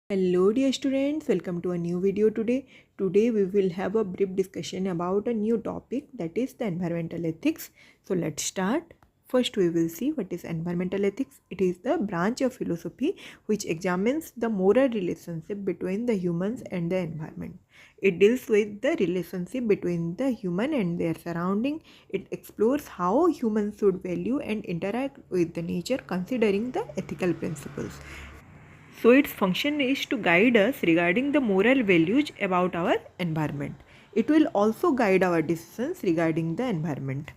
Hello dear students, welcome to a new video today. Today we will have a brief discussion about a new topic, that is the environmental ethics. So let's start. First we will see what is environmental ethics. It is the branch of philosophy which examines the moral relationship between the humans and the environment. It deals with the relationship between the human and their surrounding. It explores how humans should value and interact with the nature considering the ethical principles. So its function is to guide us regarding the moral values about our environment. It will also guide our decisions regarding the environment.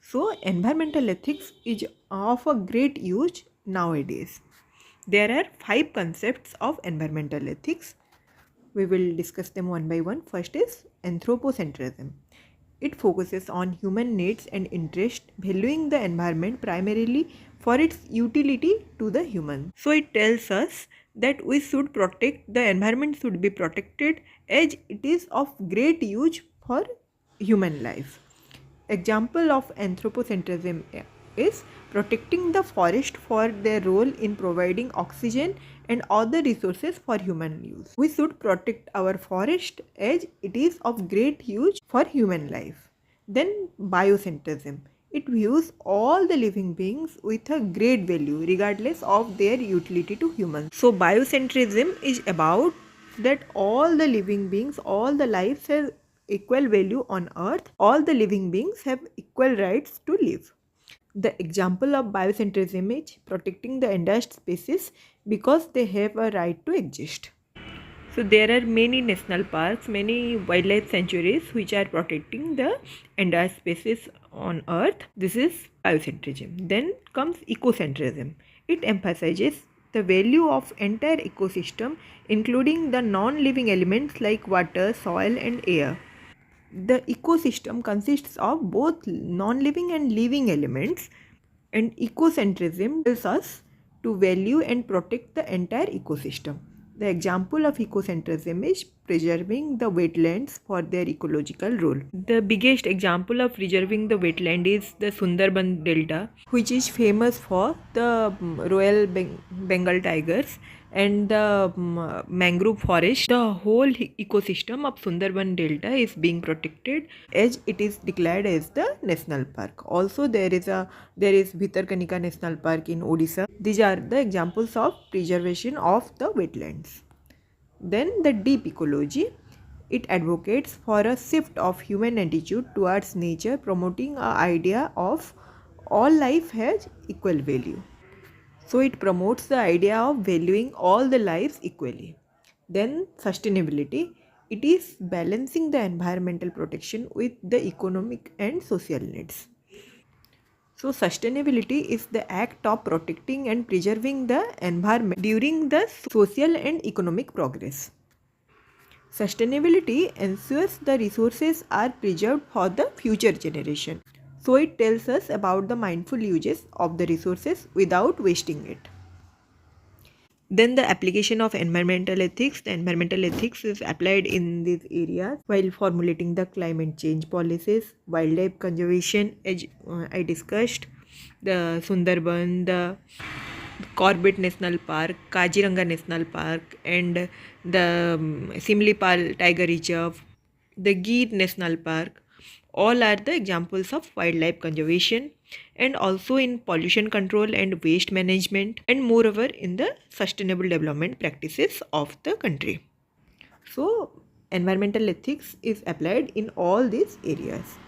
So environmental ethics is of a great use nowadays. There are 5 concepts of environmental ethics. We will discuss them one by one. First is anthropocentrism. It focuses on human needs and interest, valuing the environment primarily for its utility to the human. So it tells us that we should protect the environment, should be protected as it is of great use for human life. Example of anthropocentrism is protecting the forest for their role in providing oxygen and other resources for human use. We should protect our forest as it is of great use for human life. Then biocentrism. It views all the living beings with a great value regardless of their utility to humans. So biocentrism is about that all the living beings, all the lives have equal value on earth. All the living beings have equal rights to live. The example of biocentrism is protecting the endangered species because they have a right to exist. So there are many national parks, many wildlife sanctuaries which are protecting the endangered species on earth. This is biocentrism. Then comes ecocentrism. It emphasizes the value of entire ecosystem including the non-living elements like water, soil and air. The ecosystem consists of both non-living and living elements, and ecocentrism tells us to value and protect the entire ecosystem. The example of ecocentrism is preserving the wetlands for their ecological role. The biggest example of preserving the wetland is the Sundarban Delta, which is famous for the Royal Bengal tigers and the mangrove forest. The whole ecosystem of Sundarban Delta is being protected as it is declared as the national park. Also there is Bhitarkanika National Park in Odisha. These are the examples of preservation of the wetlands. Then the deep ecology. It advocates for a shift of human attitude towards nature, promoting an idea of all life has equal value. So it promotes the idea of valuing all the lives equally. Then sustainability. It is balancing the environmental protection with the economic and social needs. So sustainability is the act of protecting and preserving the environment during the social and economic progress. Sustainability ensures the resources are preserved for the future generation. So it tells us about the mindful uses of the resources without wasting it. Then the application of environmental ethics. The environmental ethics is applied in these areas while formulating the climate change policies, wildlife conservation, as I discussed, the Sundarban, the Corbett National Park, Kaziranga National Park, and the Simlipal Tiger Reserve, the Gir National Park. All are the examples of wildlife conservation, and also in pollution control and waste management, and moreover in the sustainable development practices of the country. So environmental ethics is applied in all these areas.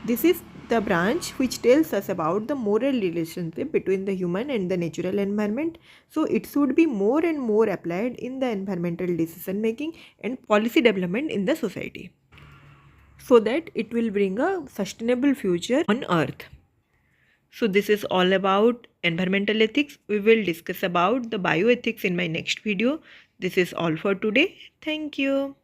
This is the branch which tells us about the moral relationship between the human and the natural environment. So it should be more and more applied in the environmental decision making and policy development in the society, so that it will bring a sustainable future on earth. So this is all about environmental ethics. We will discuss about the bioethics in my next video. This is all for today. Thank you.